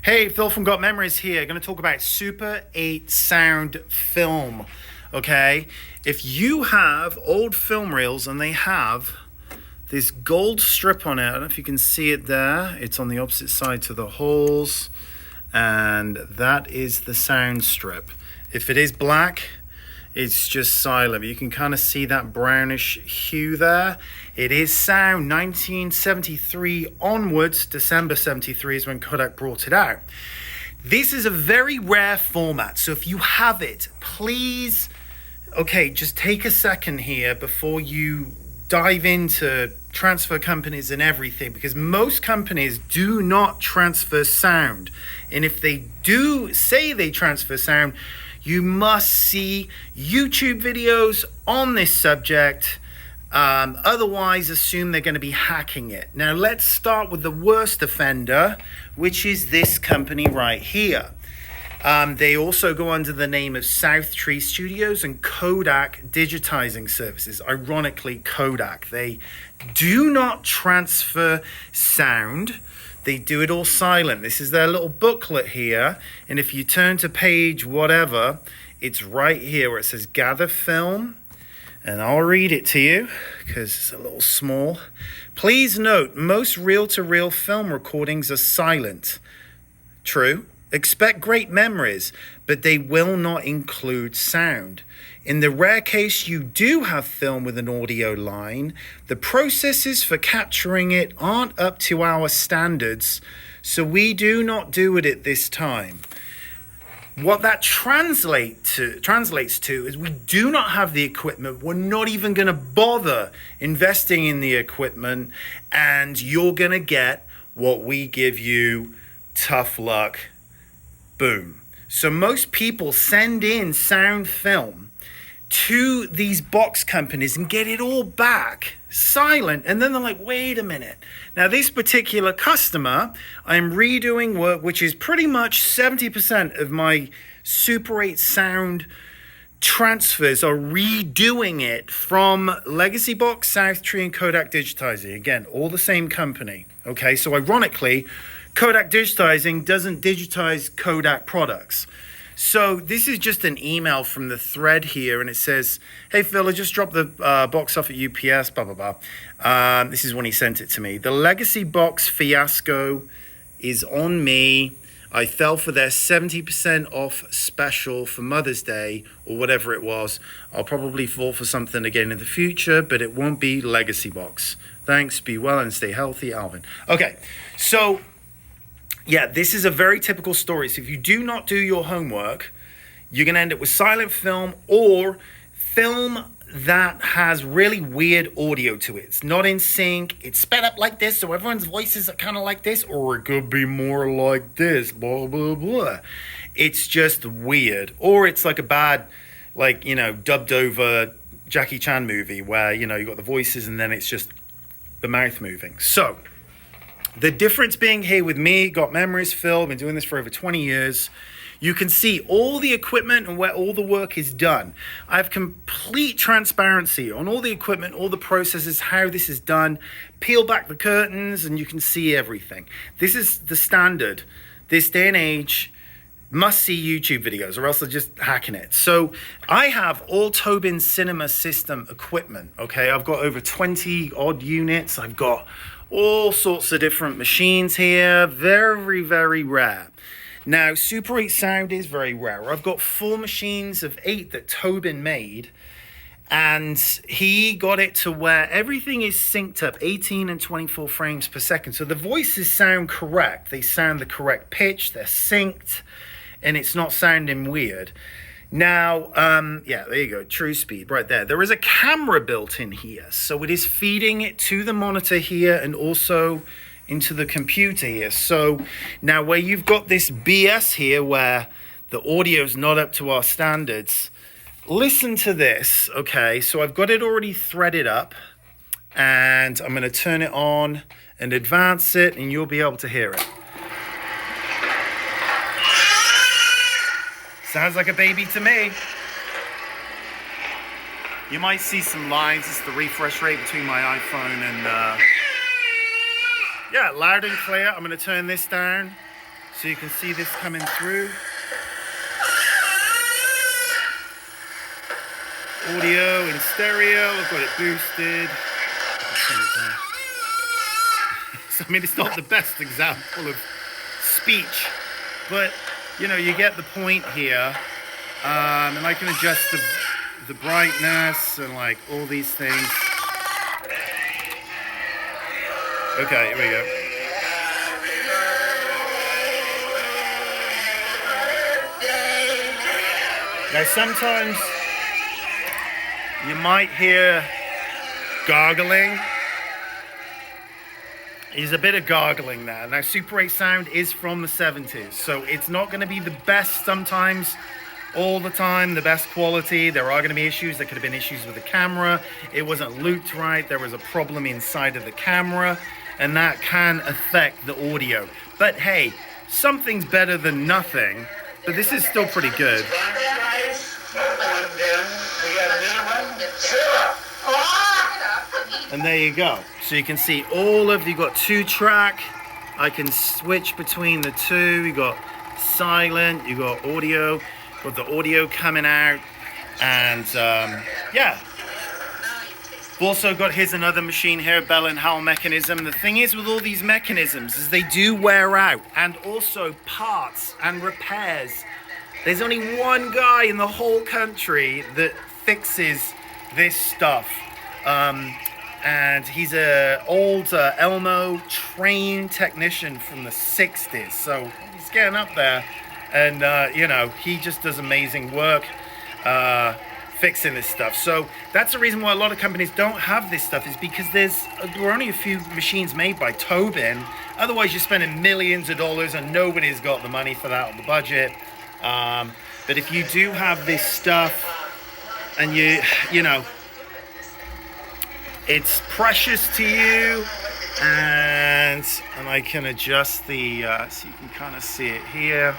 Hey, Phil from Got Memories here. Going to talk about Super 8 sound film. Okay, if you have old film reels and they have this gold strip on it, I don't know if you can see it there. It's on the opposite side to the holes, and that is the sound strip. If it is black, it's just silent. You can kind of see that brownish hue there. It is sound. 1973 onwards, December 73 is when Kodak brought it out. This is a very rare format, so if you have it, please, just take a second here before you dive into transfer companies and everything, because most companies do not transfer sound. And if they do say they transfer sound, you must see YouTube videos on this subject. Otherwise, assume they're going to be hacking it. Now, let's start with the worst offender, which is this company right here. They also go under the name of South Tree Studios and Kodak Digitizing Services. Ironically, Kodak. They do not transfer sound. They do it all silent. This is their little booklet here. And if you turn to page whatever, it's right here where it says gather film. And I'll read it to you because it's a little small. Please note, most reel-to-reel film recordings are silent. True. Expect great memories, but they will not include sound. In the rare case you do have film with an audio line, the processes for capturing it aren't up to our standards, so we do not do it at this time. What that translates to is we do not have the equipment. We're not even going to bother investing in the equipment, and you're going to get what we give you. Tough luck. Boom. So most people send in sound film to these box companies and get it all back silent, and then they're like, wait a minute, now this particular customer, I'm redoing work which is pretty much 70% of my Super 8 sound transfers are redoing it from Legacybox, South Tree, and Kodak Digitizing. Again, all the same company. Okay, so ironically, Kodak Digitizing doesn't digitize Kodak products. So this is just an email from the thread here, and it says, hey, Phil, I just dropped the box off at UPS, blah, blah, blah. This is when he sent it to me. The Legacybox fiasco is on me. I fell for their 70% off special for Mother's Day or whatever it was. I'll probably fall for something again in the future, but it won't be Legacybox. Thanks, be well and stay healthy, Alvin. Okay, so yeah, this is a very typical story. So if you do not do your homework, you're going to end up with silent film or film that has really weird audio to it. It's not in sync. It's sped up like this, so everyone's voices are kind of like this, or it could be more like this, blah, blah, blah. It's just weird. Or it's like a bad, dubbed over Jackie Chan movie where, you got the voices and then it's just the mouth moving. So the difference being here with me, Got Memories, Phil, been doing this for over 20 years. You can see all the equipment and where all the work is done. I have complete transparency on all the equipment, all the processes, how this is done. Peel back the curtains and you can see everything. This is the standard. This day and age, must see YouTube videos or else they're just hacking it. So I have all Tobin Cinema System equipment, okay? I've got over 20 odd units. I've got all sorts of different machines here. Very, very rare. Now, Super 8 sound is very rare. I've got 4 machines of 8 that Tobin made, and he got it to where everything is synced up 18 and 24 frames per second. So the voices sound correct. They sound the correct pitch. They're synced, and it's not sounding weird. Now, there you go, true speed right there. There is a camera built in here, so it is feeding it to the monitor here and also into the computer here. So now where you've got this BS here where the audio is not up to our standards, listen to this, okay? So I've got it already threaded up, and I'm going to turn it on and advance it, and you'll be able to hear it. Sounds like a baby to me. You might see some lines. It's the refresh rate between my iPhone and... yeah, loud and clear. I'm going to turn this down So you can see this coming through. Audio in stereo, I've got it boosted. So, I mean, it's not the best example of speech, but you know, you get the point here. And I can adjust the brightness and like all these things. Okay, here we go. Now sometimes you might hear gargling. There's a bit of gargling there. Now Super 8 sound is from the 70s, so it's not going to be the best sometimes, all the time, the best quality. There are going to be issues. There could have been issues with the camera. It wasn't looped right. There was a problem inside of the camera, and that can affect the audio. But hey, something's better than nothing, but this is still pretty good. And there you go. So you can see you got 2-track. I can switch between the two. You got silent, you got audio, got the audio coming out, and yeah. We've also got, here's another machine here, bell and howell mechanism. The thing is with all these mechanisms is they do wear out, and also parts and repairs. There's only one guy in the whole country that fixes this stuff. And he's an old Elmo trained technician from the 60s. So he's getting up there, and you know, he just does amazing work fixing this stuff. So that's the reason why a lot of companies don't have this stuff, is because there are only a few machines made by Tobin. Otherwise you're spending millions of dollars and nobody's got the money for that on the budget. But if you do have this stuff, and you know, it's precious to you, and I can adjust the so you can kind of see it here.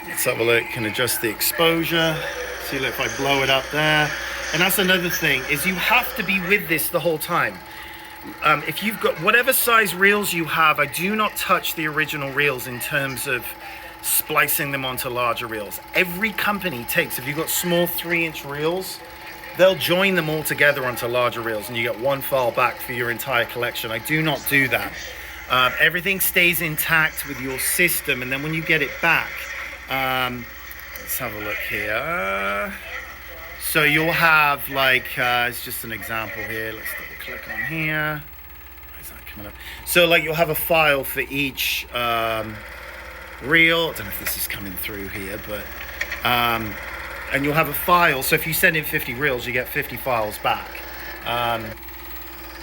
Let's have a look. Can adjust the exposure. See, look, if I blow it up there. And that's another thing, is you have to be with this the whole time. If you've got whatever size reels you have, I do not touch the original reels in terms of splicing them onto larger reels. Every company takes, if you've got small 3-inch reels, they'll join them all together onto larger reels, and you get one file back for your entire collection. I do not do that. Everything stays intact with your system, and then when you get it back, let's have a look here. So you'll have like, it's just an example here. Let's double click on here. Why is that coming up? So like you'll have a file for each reel. I don't know if this is coming through here, but and you'll have a file. So if you send in 50 reels, you get 50 files back.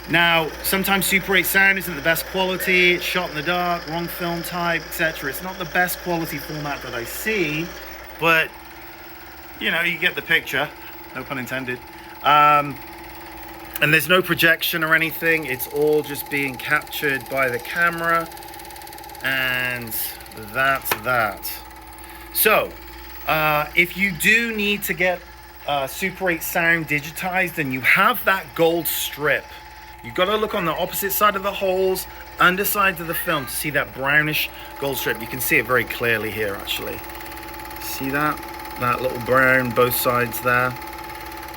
Now, sometimes Super 8 sound isn't the best quality. It's shot in the dark, wrong film type, etc. It's not the best quality format that I see, but you know, you get the picture. No pun intended. And there's no projection or anything. It's all just being captured by the camera, and that's that. So, if you do need to get Super 8 sound digitized, and you have that gold strip, you've got to look on the opposite side of the holes, underside of the film, to see that brownish gold strip. You can see it very clearly here, actually. See that? That little brown, both sides there.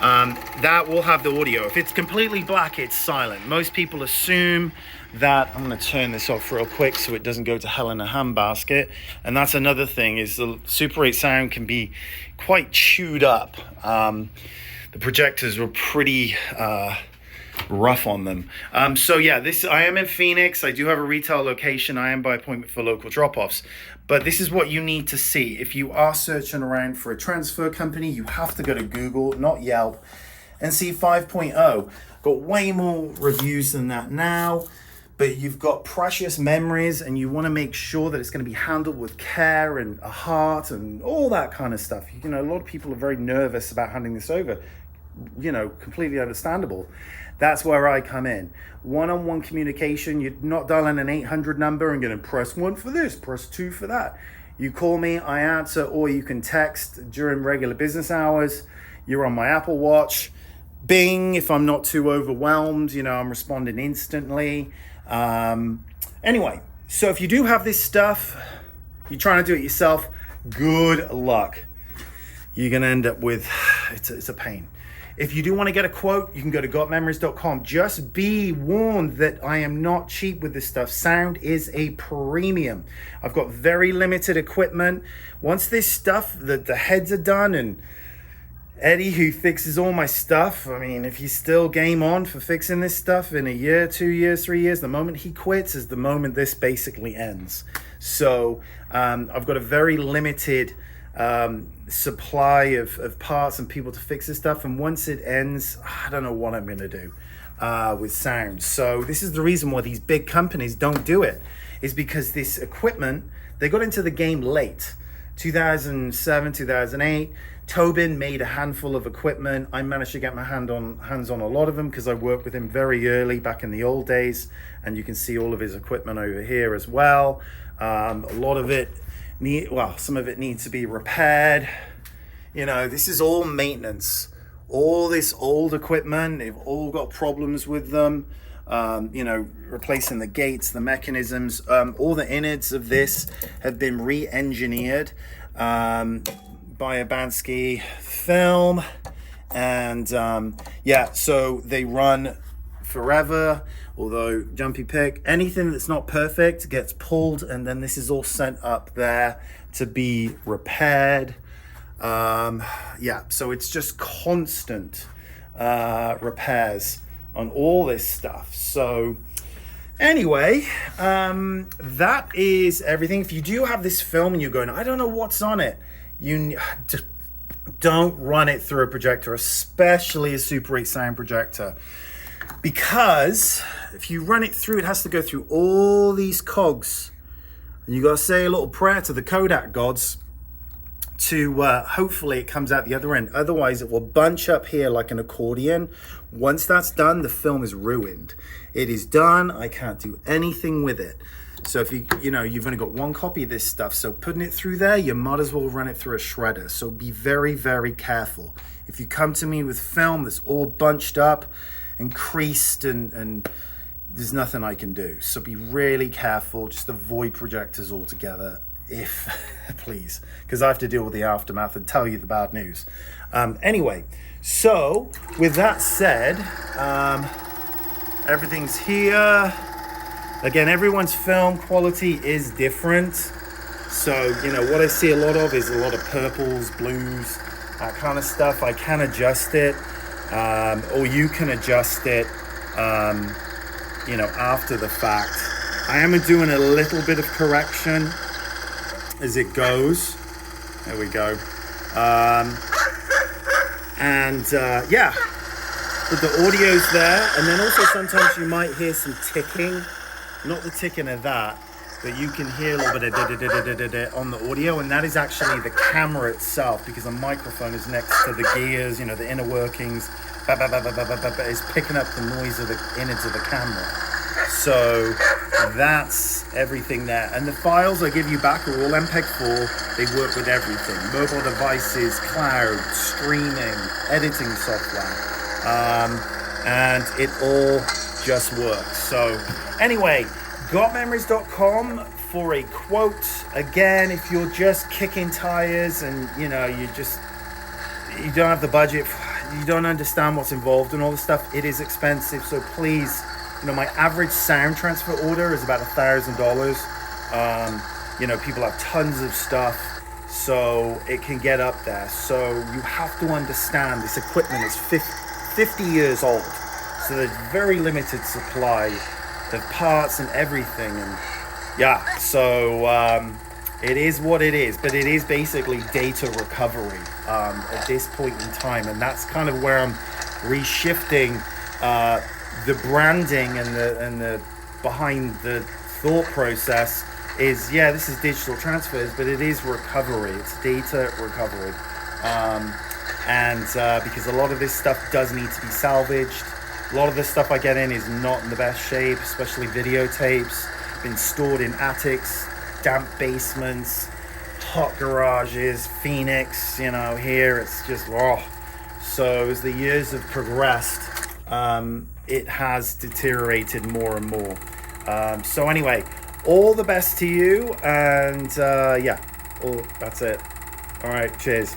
That will have the audio. If it's completely black, it's silent. Most people assume that, I'm going to turn this off real quick so it doesn't go to hell in a handbasket. And that's another thing, is the Super 8 sound can be quite chewed up. The projectors were pretty rough on them. So yeah, I am in Phoenix. I do have a retail location. I am by appointment for local drop-offs. But this is what you need to see. If you are searching around for a transfer company, you have to go to Google, not Yelp, and see 5.0. Got way more reviews than that now, but you've got precious memories, and you want to make sure that it's going to be handled with care and a heart and all that kind of stuff. You know, a lot of people are very nervous about handing this over. You know, completely understandable. That's where I come in. One-on-one communication. You're not dialing an 800 number and going to press 1 for this, press 2 for that. You call me, I answer, or you can text during regular business hours. You're on my Apple Watch. Bing, if I'm not too overwhelmed, you know, I'm responding instantly. Anyway, So if you do have this stuff, you're trying to do it yourself, good luck. You're going to end up with, it's a pain. If you do want to get a quote, you can go to gotmemories.com. Just be warned that I am not cheap with this stuff. Sound is a premium. I've got very limited equipment. Once this stuff, the heads are done, and Eddie, who fixes all my stuff, I mean, if he's still game on for fixing this stuff in a year, 2 years, 3 years, the moment he quits is the moment this basically ends. So I've got a very limited supply of parts and people to fix this stuff, and once it ends, I don't know what I'm gonna do with sound. So this is the reason why these big companies don't do it, is because this equipment, they got into the game late. 2007, 2008, Tobin made a handful of equipment. I managed to get my hands on a lot of them because I worked with him very early back in the old days, and you can see all of his equipment over here as well. A lot of it some of it needs to be repaired. You know, this is all maintenance. All this old equipment, they've all got problems with them. You know, replacing the gates, the mechanisms, all the innards of this have been re-engineered by a Bansky film, and yeah, so they run forever. Although jumpy pick, anything that's not perfect gets pulled, and then this is all sent up there to be repaired. Yeah, so it's just constant repairs on all this stuff. So anyway, that is everything. If you do have this film and you're going, I don't know what's on it, you just don't run it through a projector, especially a Super 8 sound projector, because if you run it through, it has to go through all these cogs, and you got to say a little prayer to the Kodak gods to hopefully it comes out the other end. Otherwise, it will bunch up here like an accordion. Once that's done, the film is ruined. It is done. I can't do anything with it. So if you've only got one copy of this stuff, so putting it through there, you might as well run it through a shredder. So be very, very careful. If you come to me with film that's all bunched up and creased, and there's nothing I can do. So be really careful. Just avoid projectors altogether, if please, because I have to deal with the aftermath and tell you the bad news. Anyway, so with that said, everything's here. Again, everyone's film quality is different. So, you know, what I see a lot of is a lot of purples, blues, that kind of stuff. I can adjust it, or you can adjust it, you know, after the fact. I am doing a little bit of correction as it goes. There we go. Yeah, but the audio's there, and then also sometimes you might hear some ticking. Not the ticking of that, but you can hear a little bit of on the audio, and that is actually the camera itself, because the microphone is next to the gears, you know, the inner workings, it's picking up the noise of the innards of the camera. So that's everything there. And the files I give you back are all MPEG-4. They work with everything. Mobile devices, cloud, streaming, editing software. And it all just works. So anyway, gotmemories.com for a quote. Again, if you're just kicking tires and you don't have the budget, you don't understand what's involved and all this stuff, it is expensive. So please, you know, my average sound transfer order is about $1,000. You know, people have tons of stuff, so it can get up there. So you have to understand this equipment is 50 years old. So there's very limited supply of parts and everything, and yeah, so it is what it is, but it is basically data recovery at this point in time, and that's kind of where I'm reshifting the branding and the behind the thought process is, yeah, this is digital transfers, but it is recovery, it's data recovery, and because a lot of this stuff does need to be salvaged. A lot of the stuff I get in is not in the best shape, especially videotapes, been stored in attics, damp basements, hot garages, Phoenix, you know, here it's just raw. So as the years have progressed, it has deteriorated more and more. So anyway, All the best to you, and yeah, that's it. All right, cheers.